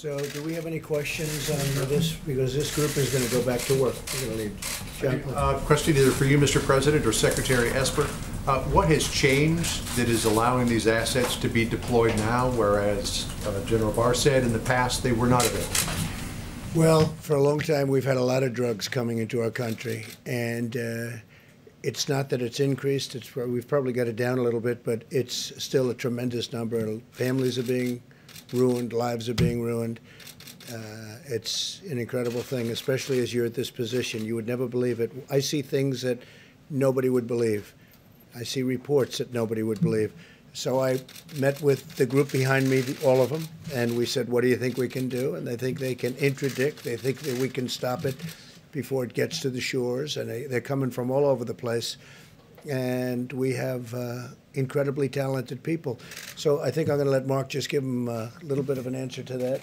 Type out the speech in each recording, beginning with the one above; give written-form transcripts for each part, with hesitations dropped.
So do we have any questions on this? Because this group is going to go back to work. We're going to leave. John? Question either for you, Mr. President, or Secretary Esper. What has changed that is allowing these assets to be deployed now, whereas General Barr said in the past they were not available? Well, for a long time, we've had a lot of drugs coming into our country, and it's not that it's increased. We've probably got it down a little bit, but it's still a tremendous number. Families are being ruined, lives are being ruined. It's an incredible thing, especially as you're at this position. You would never believe it. I see things that nobody would believe. I see reports that nobody would believe. So I met with the group behind me, all of them, and we said, what do you think we can do? And they think they can interdict. They think that we can stop it before it gets to the shores. And they're coming from all over the place. And we have incredibly talented people. So I think I'm going to let Mark just give them a little bit of an answer to that.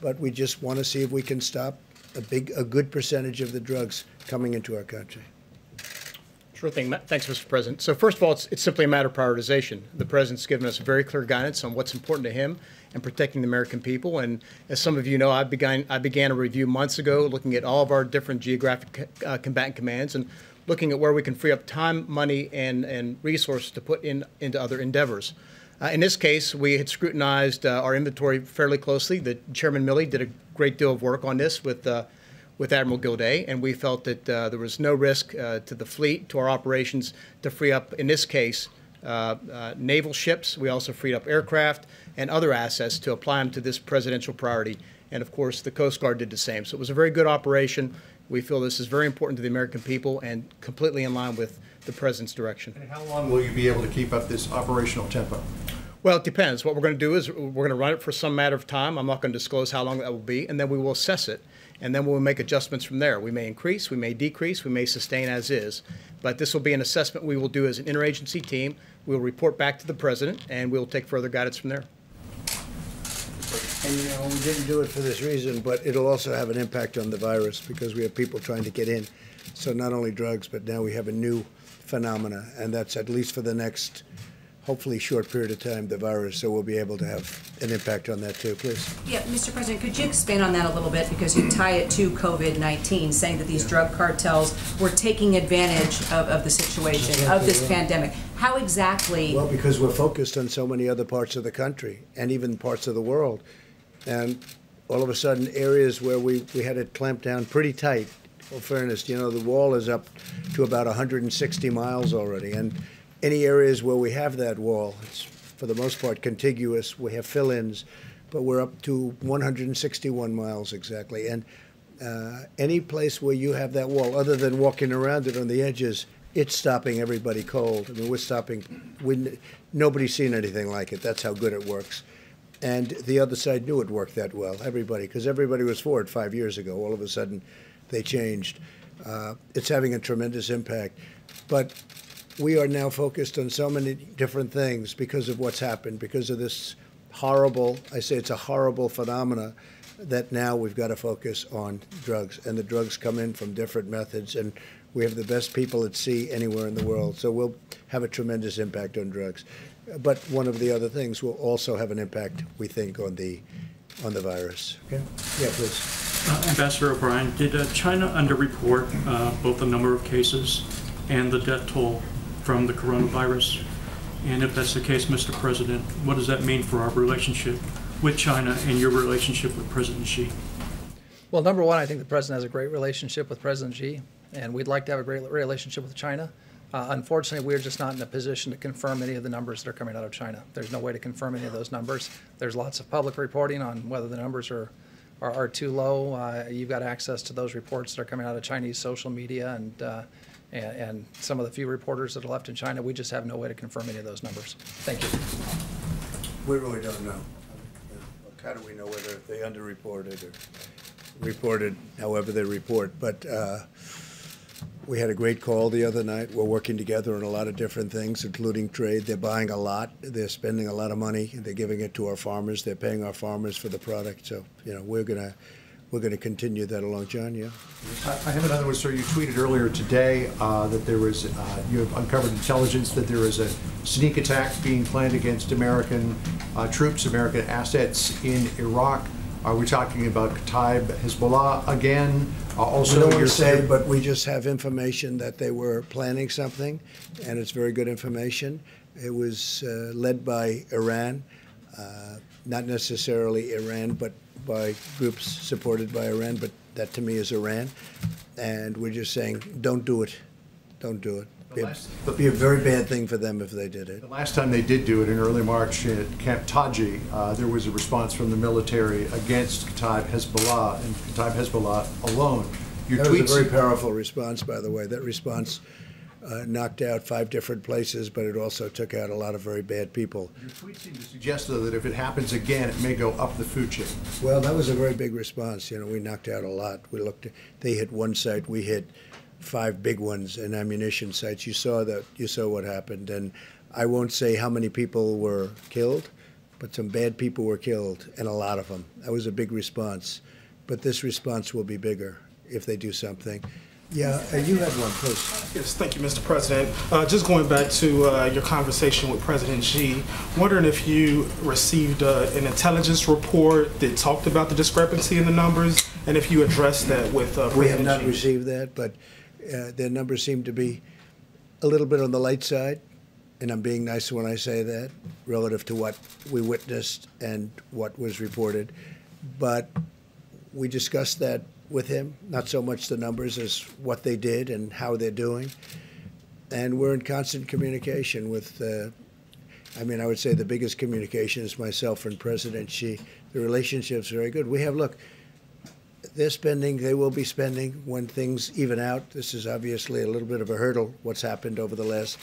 But we just want to see if we can stop a good percentage of the drugs coming into our country. Sure thing. Thanks, Mr. President. So first of all, it's simply a matter of prioritization. The President's given us very clear guidance on what's important to him and protecting the American people. And as some of you know, I began a review months ago looking at all of our different geographic combatant commands and looking at where we can free up time, money, and resources to put into other endeavors. In this case, we had scrutinized our inventory fairly closely. The Chairman Milley did a great deal of work on this with Admiral Gilday, and we felt that there was no risk to the fleet, to our operations, to free up, in this case, naval ships. We also freed up aircraft and other assets to apply them to this presidential priority. And of course, the Coast Guard did the same. So it was a very good operation. We feel this is very important to the American people and completely in line with the President's direction. And how long will you be able to keep up this operational tempo? Well, it depends. What we're going to do is we're going to run it for some matter of time. I'm not going to disclose how long that will be, and then we will assess it. And then we'll make adjustments from there. We may increase, we may decrease, we may sustain as is. But this will be an assessment we will do as an interagency team. We'll report back to the President, and we'll take further guidance from there. And, you know, we didn't do it for this reason, but it'll also have an impact on the virus because we have people trying to get in. So not only drugs, but now we have a new phenomena, and that's at least for the next, hopefully, short period of time, the virus. So we'll be able to have an impact on that too, please. Yeah, Mr. President, could you expand on that a little bit, because you tie it to COVID-19, saying that these drug cartels were taking advantage of the situation, of this pandemic. How exactly? Well, because we're focused on so many other parts of the country and even parts of the world. And all of a sudden, areas where we had it clamped down pretty tight. In fairness, you know, the wall is up to about 160 miles already. And any areas where we have that wall, it's for the most part contiguous. We have fill-ins, but we're up to 161 miles exactly. And any place where you have that wall, other than walking around it on the edges, it's stopping everybody cold. I mean, we're stopping. Nobody's seen anything like it. That's how good it works. And the other side knew it worked that well, everybody, because everybody was for it 5 years ago. All of a sudden, they changed. It's having a tremendous impact. But we are now focused on so many different things because of what's happened, because of this horrible, I say it's a horrible phenomena, that now we've got to focus on drugs. And the drugs come in from different methods, and we have the best people at sea anywhere in the world. So we'll have a tremendous impact on drugs. But one of the other things will also have an impact, we think, on the virus. Okay? Yeah, please. Ambassador O'Brien, did China underreport both the number of cases and the death toll from the coronavirus? And if that's the case, Mr. President, what does that mean for our relationship with China and your relationship with President Xi? Well, number one, I think the President has a great relationship with President Xi, and we'd like to have a great relationship with China. Unfortunately, we're just not in a position to confirm any of the numbers that are coming out of China. There's no way to confirm any of those numbers. There's lots of public reporting on whether the numbers are too low. You've got access to those reports that are coming out of Chinese social media and some of the few reporters that are left in China. We just have no way to confirm any of those numbers. Thank you. We really don't know. How do we know whether they underreported or reported however they report? But we had a great call the other night. We're working together on a lot of different things, including trade. They're buying a lot. They're spending a lot of money. They're giving it to our farmers. They're paying our farmers for the product. So, you know, we're gonna continue that along. John, yeah? I have another one, sir. You tweeted earlier today that there was, you have uncovered intelligence that there is a sneak attack being planned against American troops, American assets in Iraq. Are we talking about Kataib Hezbollah again? Also, I don't want you're to say, saying- but we just have information that they were planning something, and it's very good information. It was led by Iran, not necessarily Iran, but by groups supported by Iran, but that to me is Iran. And we're just saying, don't do it. Don't do it. It'd be a very bad thing for them if they did it. The last time they did do it in early March at Camp Taji, there was a response from the military against Kataib Hezbollah and Kataib Hezbollah alone. Your That was a tweets- very powerful response, by the way. That response knocked out 5 different places, but it also took out a lot of very bad people. Your tweets seem to suggest, though, that if it happens again, it may go up the food chain. Well, that was a very big response. You know, we knocked out a lot. They hit one site, we hit 5 big ones and ammunition sites. You saw that. You saw what happened, and I won't say how many people were killed, but some bad people were killed, and a lot of them. That was a big response, but this response will be bigger if they do something. Yeah, you had one, please. Yes, thank you, Mr. President. Just going back to your conversation with President Xi, wondering if you received an intelligence report that talked about the discrepancy in the numbers, and if you addressed that with President Xi. We have not received that, but their numbers seem to be a little bit on the light side, and I'm being nice when I say that, relative to what we witnessed and what was reported. But we discussed that with him, not so much the numbers as what they did and how they're doing. And we're in constant communication with, I would say the biggest communication is myself and President Xi. The relationship's very good. We have, look, they're spending, they will be spending when things even out. This is obviously a little bit of a hurdle, what's happened over the last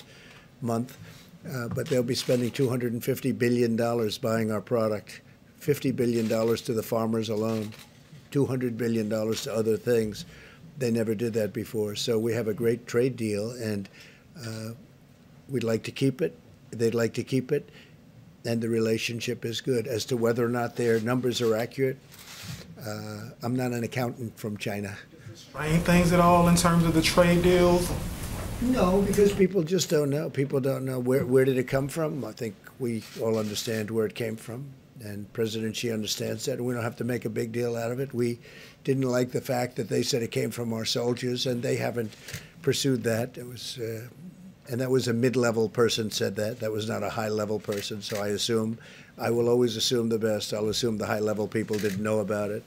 month. But they'll be spending $250 billion buying our product, $50 billion to the farmers alone, $200 billion to other things. They never did that before. So we have a great trade deal, and we'd like to keep it. They'd like to keep it, and the relationship is good. As to whether or not their numbers are accurate, I'm not an accountant from China. Strain things at all in terms of the trade deals? No, because people just don't know. People don't know where did it come from. I think we all understand where it came from, and President Xi understands that, and we don't have to make a big deal out of it. We didn't like the fact that they said it came from our soldiers, and they haven't pursued that. It was, and that was a mid-level person said that. That was not a high-level person. So I will always assume the best. I'll assume the high-level people didn't know about it.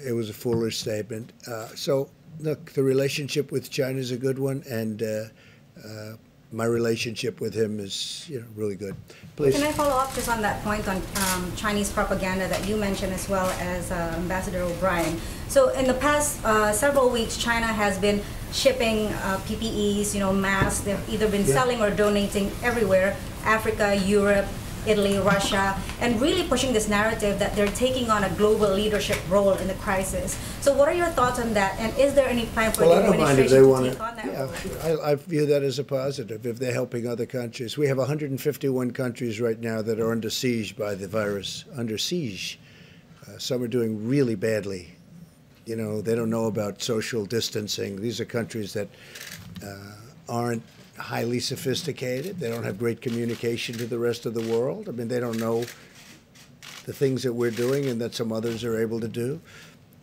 It was a foolish statement. So look, the relationship with China is a good one, and my relationship with him is, really good. Please. Can I follow up just on that point on Chinese propaganda that you mentioned, as well as Ambassador O'Brien? So in the past several weeks, China has been shipping PPEs, masks. They've either been selling or donating everywhere: Africa, Europe, Italy, Russia, and really pushing this narrative that they're taking on a global leadership role in the crisis. So what are your thoughts on that? And is there any plan for the Well, I don't mind if they administration want to take on that to. role? I view that as a positive if they're helping other countries. We have 151 countries right now that are under siege by the virus, under siege. Some are doing really badly. They don't know about social distancing. These are countries that aren't highly sophisticated. They don't have great communication to the rest of the world. They don't know the things that we're doing and that some others are able to do.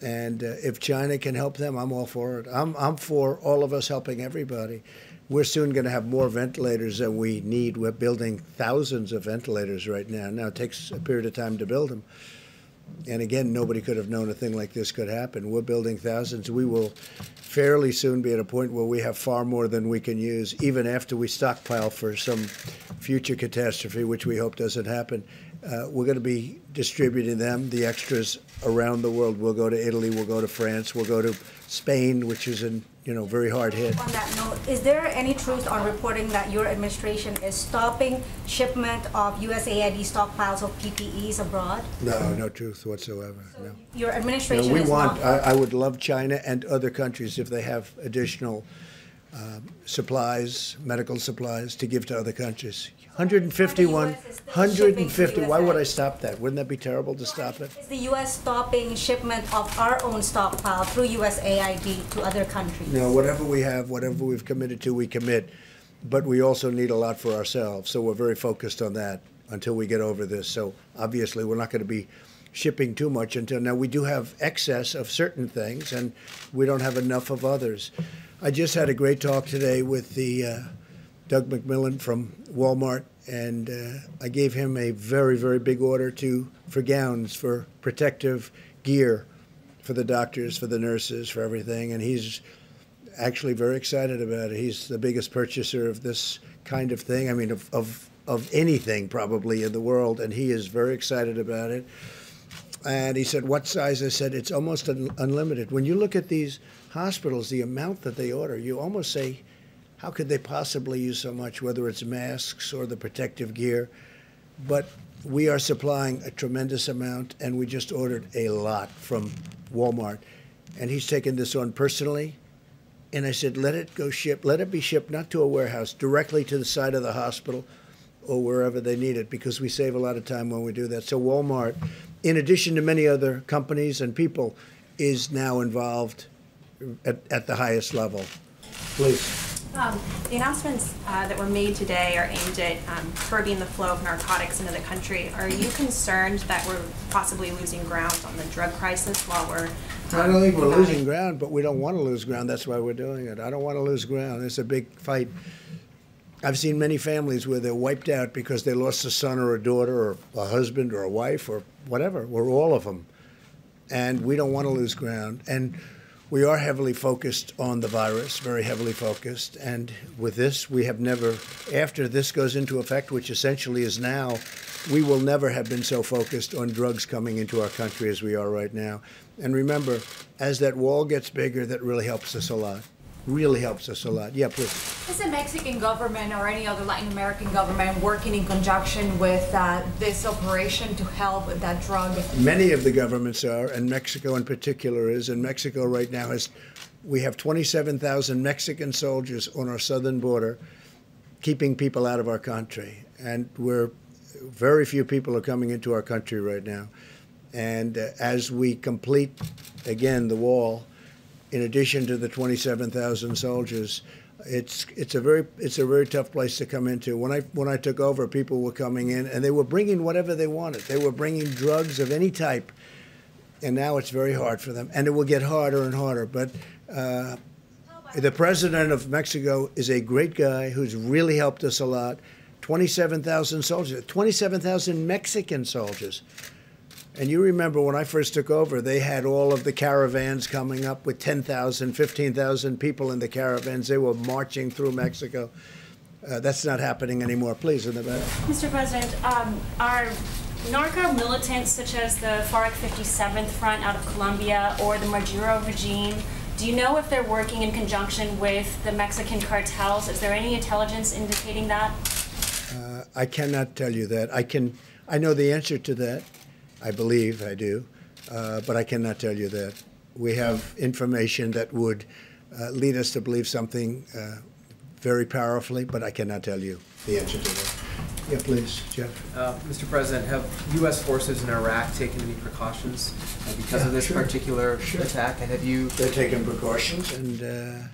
And if China can help them, I'm all for it. I'm for all of us helping everybody. We're soon going to have more ventilators than we need. We're building thousands of ventilators right now. Now, it takes a period of time to build them. And again, nobody could have known a thing like this could happen. We're building thousands. We will fairly soon be at a point where we have far more than we can use, even after we stockpile for some future catastrophe, which we hope doesn't happen. We're going to be distributing them, the extras, around the world. We'll go to Italy, we'll go to France, we'll go to Spain, which is very hard hit. On that note, is there any truth on reporting that your administration is stopping shipment of USAID stockpiles of PPEs abroad? No truth whatsoever. No. Your administration we is want. not. I would love China and other countries if they have additional supplies, medical supplies, to give to other countries. 151, The US is still 150. shipping to Why would I USAID? stop that? Wouldn't that be terrible to stop it? Is the U.S. stopping shipment of our own stockpile through USAID to other countries? No, whatever we have, whatever we've committed to, we commit. But we also need a lot for ourselves, so we're very focused on that until we get over this. So obviously, we're not going to be shipping too much until now. We do have excess of certain things, and we don't have enough of others. I just had a great talk today with the Doug McMillan from Walmart, and I gave him a very, very big order for gowns, for protective gear, for the doctors, for the nurses, for everything, and he's actually very excited about it. He's the biggest purchaser of this kind of thing, I mean, of anything probably in the world, and he is very excited about it. And he said, what size? I said, it's almost unlimited. When you look at these hospitals, the amount that they order, you almost say, how could they possibly use so much, whether it's masks or the protective gear? But we are supplying a tremendous amount, and we just ordered a lot from Walmart. And he's taken this on personally. And I said, let it be shipped not to a warehouse, directly to the side of the hospital or wherever they need it, because we save a lot of time when we do that. So Walmart, in addition to many other companies and people, is now involved at the highest level. Please. The announcements that were made today are aimed at curbing the flow of narcotics into the country. Are you concerned that we're possibly losing ground on the drug crisis while we're... I don't think we're losing ground, but we don't want to lose ground. That's why we're doing it. I don't want to lose ground. It's a big fight. I've seen many families where they're wiped out because they lost a son or a daughter or a husband or a wife or whatever. We're all of them. And we don't want to lose ground. And we are heavily focused on the virus, very heavily focused. And with this, we have never, after this goes into effect, which essentially is now, we will never have been so focused on drugs coming into our country as we are right now. And remember, as that wall gets bigger, that really helps us a lot. Really helps us a lot. Yeah, please. Is the Mexican government or any other Latin American government working in conjunction with this operation to help that drug? Many of the governments are, and Mexico in particular is. And Mexico right now we have 27,000 Mexican soldiers on our southern border, keeping people out of our country. And very few people are coming into our country right now. And as we complete, again, the wall, in addition to the 27,000 soldiers, it's a very tough place to come into. When I took over, people were coming in and they were bringing whatever they wanted. They were bringing drugs of any type, and now it's very hard for them, and it will get harder and harder. But the president of Mexico is a great guy who's really helped us a lot. 27,000 soldiers, 27,000 Mexican soldiers. And you remember when I first took over, they had all of the caravans coming up with 10,000, 15,000 people in the caravans. They were marching through Mexico. That's not happening anymore. Please, in the back. Mr. President, are narco militants such as the FARC 57th Front out of Colombia or the Maduro regime, do you know if they're working in conjunction with the Mexican cartels? Is there any intelligence indicating that? I cannot tell you that. I know the answer to that. I believe I do, but I cannot tell you that. We have information that would lead us to believe something very powerfully, but I cannot tell you the answer to that. Yeah, please, Jeff. Mr. President, have U.S. forces in Iraq taken any precautions because of this particular attack? And have you... They're taking precautions, and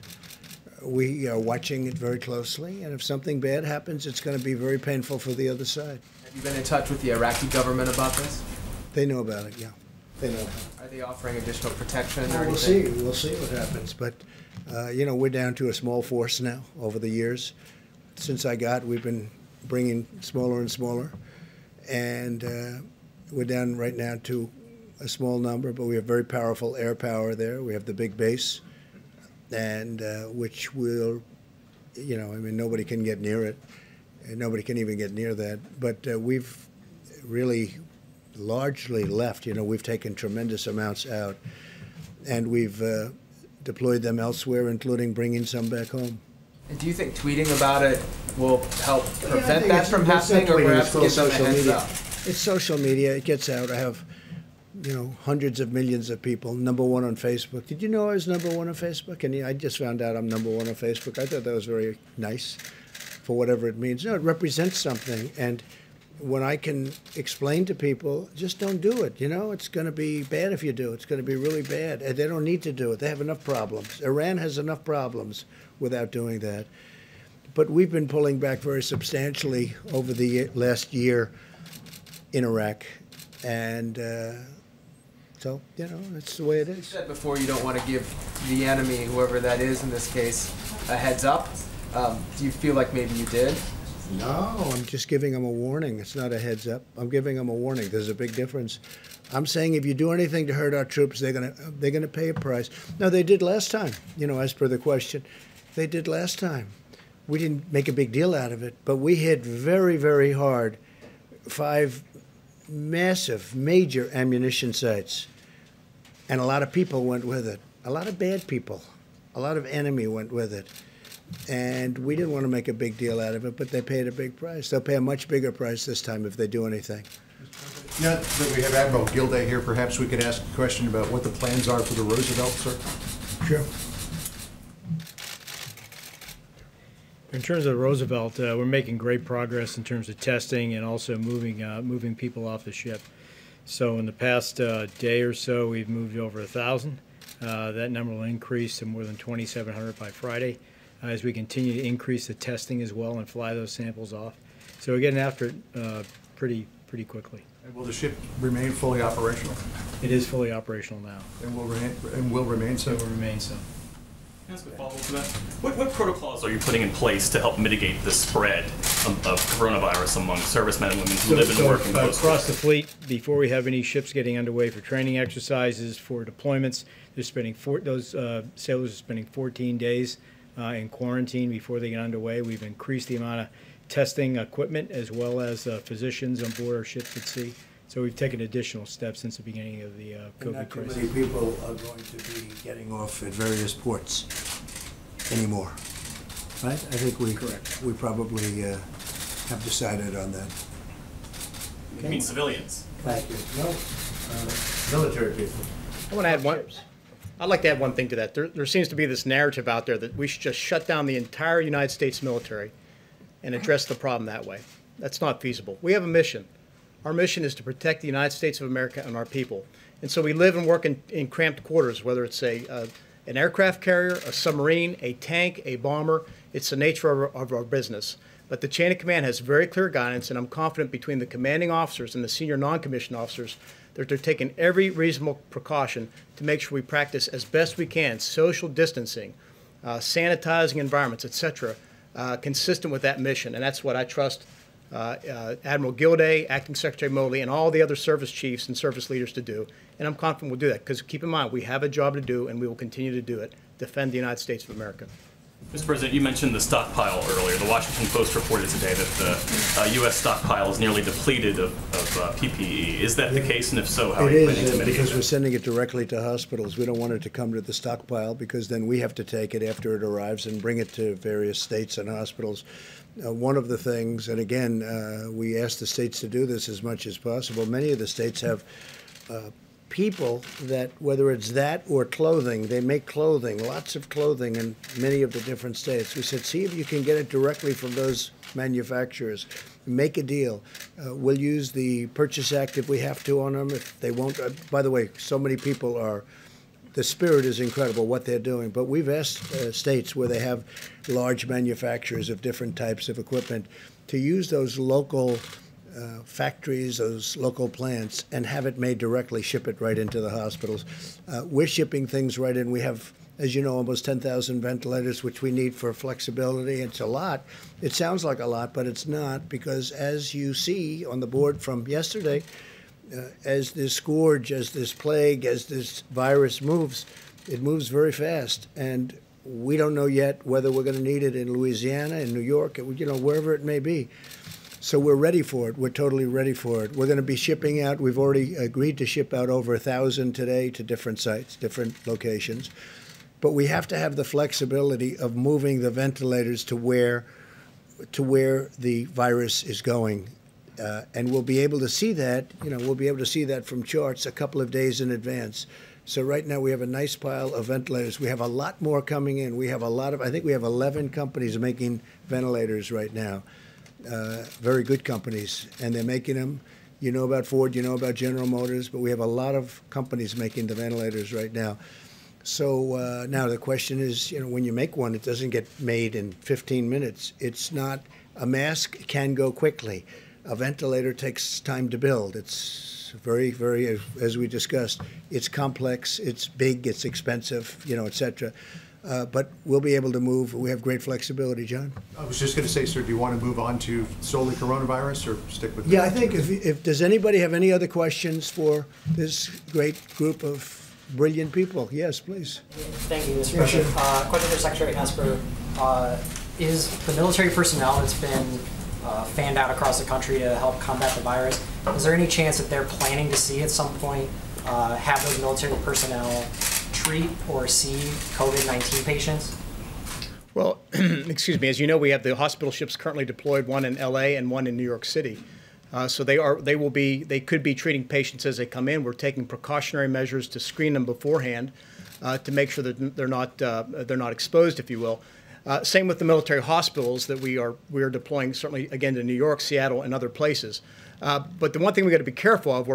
we are watching it very closely. And if something bad happens, it's going to be very painful for the other side. Have you been in touch with the Iraqi government about this? They know about it, yeah. They know about it. Are they offering additional protection or We'll anything? see. We'll see what happens. But, we're down to a small force now over the years. Since I got, we've been bringing smaller and smaller. And we're down right now to a small number, but we have very powerful air power there. We have the big base, and which will, nobody can get near it. And nobody can even get near that. But we've really largely left. We've taken tremendous amounts out, and we've deployed them elsewhere, including bringing some back home. And do you think tweeting about it will help prevent that from happening, or perhaps give them a heads up? It's social media. It gets out. I have, hundreds of millions of people. #1 on Facebook. Did you know I was #1 on Facebook? And I just found out I'm #1 on Facebook. I thought that was very nice, for whatever it means. No, it represents something, and when I can explain to people, just don't do it. It's going to be bad if you do. It's going to be really bad. And they don't need to do it. They have enough problems. Iran has enough problems without doing that. But we've been pulling back very substantially over the last year in Iraq. And so, you know, that's the way it You is. said before you don't want to give the enemy, whoever that is in this case, a heads up. Do you feel like maybe you did? No, I'm just giving them a warning. It's not a heads up. I'm giving them a warning. There's a big difference. I'm saying if you do anything to hurt our troops, they're gonna pay a price. Now, they did last time, you know, as per the question. They did last time. We didn't make a big deal out of it, but we hit very, very hard 5 massive, major ammunition sites. And a lot of people went with it. A lot of bad people. A lot of enemy went with it. And we didn't want to make a big deal out of it, but they paid a big price. They'll pay a much bigger price this time if they do anything. Now that we have Admiral Gilday here, perhaps we could ask a question about what the plans are for the Roosevelt, sir? Sure. In terms of Roosevelt, we're making great progress in terms of testing and also moving people off the ship. So in the past day or so, we've moved over 1,000. That number will increase to more than 2,700 by Friday as we continue to increase the testing as well and fly those samples off. So we're getting after it pretty quickly. And will the ship remain fully operational? It is fully operational now. And will remain so? It will remain so. Can I ask a follow-up to that? What protocols are you putting in place to help mitigate the spread of coronavirus among servicemen and women who live and work in close across the fleet, before we have any ships getting underway for training exercises, for deployments, they're spending those sailors are spending 14 days in quarantine before they get underway. We've increased the amount of testing equipment as well as physicians on board our ships at sea. So we've taken additional steps since the beginning of the COVID crisis. Not too many people are going to be getting off at various ports anymore, right? I think we probably have decided on that. You mean civilians? Thank you. No, military people. I want to add one. I'd like to add one thing to that. There seems to be this narrative out there that we should just shut down the entire United States military and address the problem that way. That's not feasible. We have a mission. Our mission is to protect the United States of America and our people. And so we live and work in cramped quarters, whether it's an aircraft carrier, a submarine, a tank, a bomber. It's the nature of our business. But the chain of command has very clear guidance, and I'm confident between the commanding officers and the senior non-commissioned officers that they're taking every reasonable precaution to make sure we practice as best we can social distancing, sanitizing environments, etc., consistent with that mission. And that's what I trust Admiral Gilday, Acting Secretary Motley, and all the other service chiefs and service leaders to do. And I'm confident we'll do that, because keep in mind, we have a job to do, and we will continue to do it, defend the United States of America. Mr. President, you mentioned the stockpile earlier. The Washington Post reported today that the U.S. stockpile is nearly depleted of PPE. Is that the case? And if so, how are you planning to mitigate because that? we're sending it directly to hospitals. We don't want it to come to the stockpile, because then we have to take it after it arrives and bring it to various states and hospitals. One of the things, and again, we ask the states to do this as much as possible. Many of the states have people that, whether it's that or clothing, they make clothing, lots of clothing in many of the different states. We said, see if you can get it directly from those manufacturers. Make a deal. We'll use the Purchase Act if we have to on them. If they won't, by the way, so many people are. The spirit is incredible, what they're doing. But we've asked states where they have large manufacturers of different types of equipment to use those local factories, those local plants, and have it made directly, ship it right into the hospitals. We're shipping things right in. We have, as you know, almost 10,000 ventilators, which we need for flexibility. It's a lot. It sounds like a lot, but it's not, because as you see on the board from yesterday, as this scourge, as this plague, as this virus moves, it moves very fast. And we don't know yet whether we're going to need it in Louisiana, in New York, you know, wherever it may be. So we're ready for it. We're totally ready for it. We're going to be shipping out. We've already agreed to ship out over 1,000 today to different sites, different locations. But we have to have the flexibility of moving the ventilators to where the virus is going. And we'll be able to see that, you know, we'll be able to see that from charts a couple of days in advance. So right now we have a nice pile of ventilators. We have a lot more coming in. We have a lot of, I think we have 11 companies making ventilators right now. Very good companies, and they're making them. You know about Ford, you know about General Motors, but we have a lot of companies making the ventilators right now. So now the question is, you know, when you make one, it doesn't get made in 15 minutes. It's not, a mask can go quickly. A ventilator takes time to build. It's very, very, as we discussed, it's complex, it's big, it's expensive, you know, et cetera. But we'll be able to move. We have great flexibility, John. I was just going to say, sir, do you want to move on to solely coronavirus or stick with? Yeah, I think if does anybody have any other questions for this great group of brilliant people? Yes, please. Thank you, Mr. President. Question for Secretary Esper. Is the military personnel that's been fanned out across the country to help combat the virus, is there any chance that they're planning to see at some point have those military personnel treat or see COVID-19 patients? Well, excuse me. As you know, we have the hospital ships currently deployed, one in LA and one in New York City. So they could be treating patients as they come in. We're taking precautionary measures to screen them beforehand to make sure that they're not exposed, if you will. Same with the military hospitals that we are deploying, certainly again to New York, Seattle, and other places. But the one thing we got to be careful of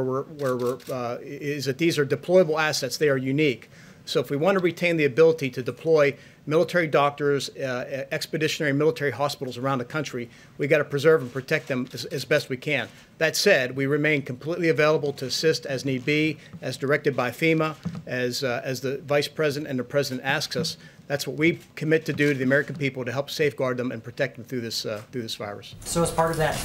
is that these are deployable assets. They are unique. So if we want to retain the ability to deploy military doctors, expeditionary military hospitals around the country, we got to preserve and protect them as best we can. That said, we remain completely available to assist as need be, as directed by FEMA, as the Vice President and the President asks us. That's what we commit to do to the American people to help safeguard them and protect them through this virus. So as part of that,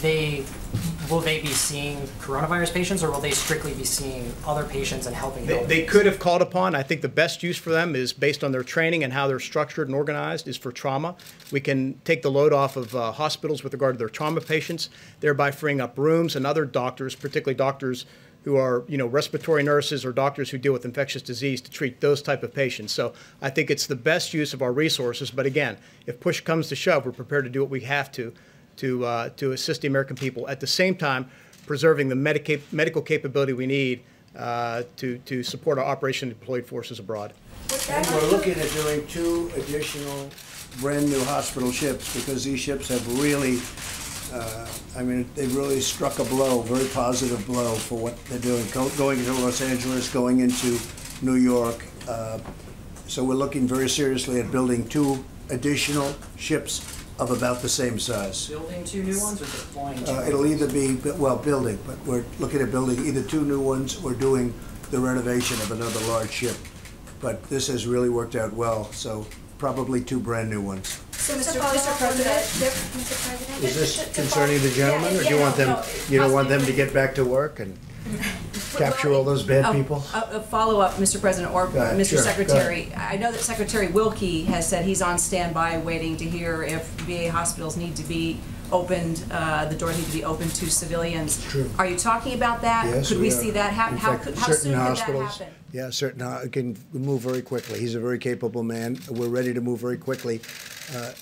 will they be seeing coronavirus patients, or will they strictly be seeing other patients and helping them? They could have called upon. I think the best use for them is based on their training and how they're structured and organized is for trauma. We can take the load off of hospitals with regard to their trauma patients, thereby freeing up rooms, and other doctors, particularly doctors who are, respiratory nurses or doctors who deal with infectious disease, to treat those type of patients. So I think it's the best use of our resources. But again, if push comes to shove, we're prepared to do what we have to assist the American people. At the same time, preserving the medical capability we need to support our operation deployed forces abroad. And we're looking at doing 2 additional brand new hospital ships, because these ships have really, they've really struck a blow, very positive blow for what they're doing, going to Los Angeles, going into New York. So we're looking very seriously at building 2 additional ships of about the same size. Building 2 new ones or deploying 2? It'll either be, building, but we're looking at building either 2 new ones or doing the renovation of another large ship. But this has really worked out well, so probably 2 brand new ones. So, Mr. President, is this concerning the gentleman, or do you want them? You don't want them to get back to work and capture all those bad people? A follow-up, Mr. President, or Mr. Sure, Secretary. I know that Secretary Wilkie has said he's on standby, waiting to hear if VA hospitals need to be opened, the doors need to be opened to civilians. True. Are you talking about that? Yes, Could we see that happen? How soon could that happen? Yeah, certain can move very quickly. He's a very capable man. We're ready to move very quickly.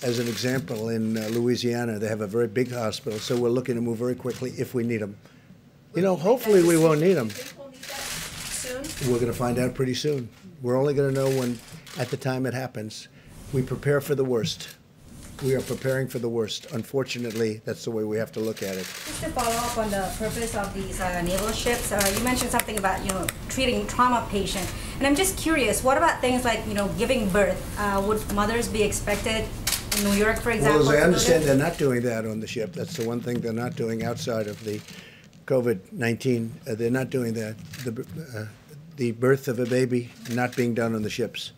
As an example, in Louisiana, they have a very big hospital, so we're looking to move very quickly if we need them. Hopefully we won't need them. Soon? We're going to find out pretty soon. We're only going to know when, at the time it happens. We prepare for the worst. We are preparing for the worst. Unfortunately, that's the way we have to look at it. Just to follow up on the purpose of these naval ships, you mentioned something about treating trauma patients, and I'm just curious. What about things like giving birth? Would mothers be expected in New York, for example? Well, as I understand, they're not doing that on the ship. That's the one thing they're not doing outside of the COVID-19. They're not doing that. The birth of a baby not being done on the ships.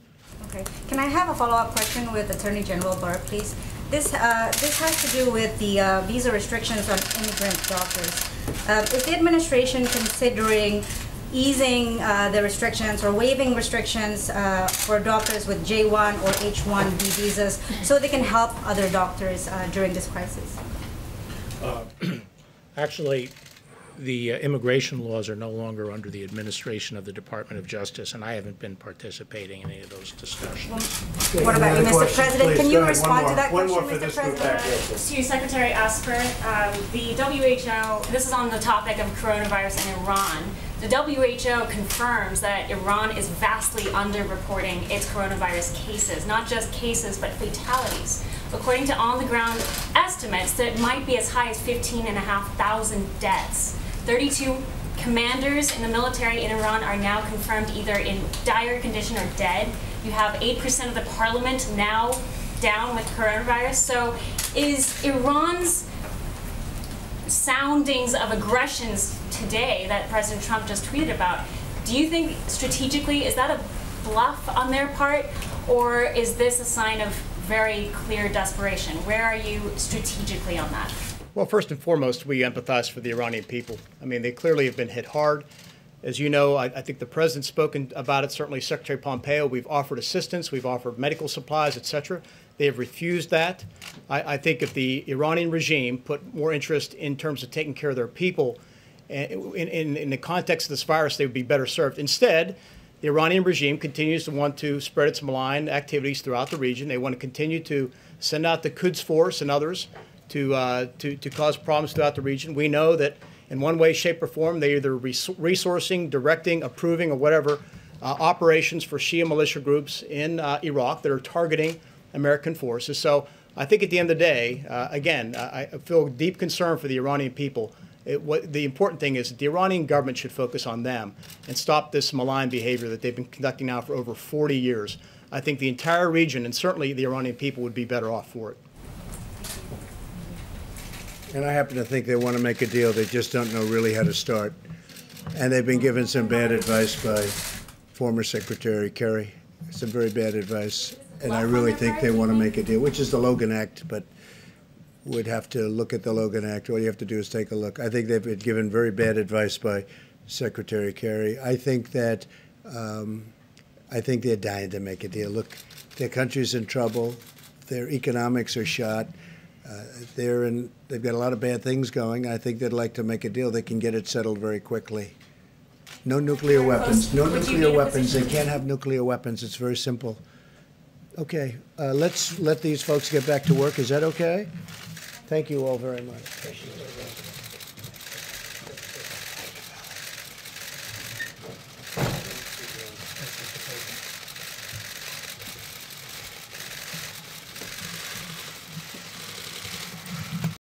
Okay. Can I have a follow-up question with Attorney General Barr, please? This has to do with the visa restrictions on immigrant doctors. Is the administration considering easing the restrictions or waiving restrictions for doctors with J1 or H1B visas so they can help other doctors during this crisis? Actually, the immigration laws are no longer under the administration of the Department of Justice, and I haven't been participating in any of those discussions. What about you, Mr. President? Can you respond to that question, Mr. President? To Secretary Esper, the WHO, this is on the topic of coronavirus in Iran. The WHO confirms that Iran is vastly underreporting its coronavirus cases, not just cases, but fatalities. According to on-the-ground estimates, that might be as high as 15,500 deaths. 32 commanders in the military in Iran are now confirmed either in dire condition or dead. You have 8% of the parliament now down with coronavirus. So is Iran's soundings of aggressions today that President Trump just tweeted about. Do you think strategically, is that a bluff on their part, or is this a sign of very clear desperation? Where are you strategically on that? Well, first and foremost, we empathize for the Iranian people. I mean, they clearly have been hit hard. As you know, I think the president's spoken about it, certainly Secretary Pompeo. We've offered assistance, we've offered medical supplies, et cetera. They have refused that. I think if the Iranian regime put more interest in terms of taking care of their people, in the context of this virus, they would be better served. Instead, the Iranian regime continues to want to spread its malign activities throughout the region. They want to continue to send out the Quds Force and others to cause problems throughout the region. We know that in one way, shape, or form, they're either resourcing, directing, approving, or whatever operations for Shia militia groups in Iraq that are targeting American forces. So I think at the end of the day, again, I feel deep concern for the Iranian people. The important thing is that the Iranian government should focus on them and stop this malign behavior that they've been conducting now for over 40 years. I think the entire region, and certainly the Iranian people, would be better off for it. And I happen to think they want to make a deal. They just don't know really how to start. And they've been given some bad advice by former Secretary Kerry, some very bad advice. And I really think they want to make a deal, which is the Logan Act, but would have to look at the Logan Act. All you have to do is take a look. I think they've been given very bad advice by Secretary Kerry. I think that they're dying to make a deal. Look, their country's in trouble. Their economics are shot. They've got a lot of bad things going. I think they'd like to make a deal. They can get it settled very quickly. No nuclear weapons. No nuclear weapons. They can't have nuclear weapons. It's very simple. Okay, let's let these folks get back to work. Is that okay? Thank you all very much.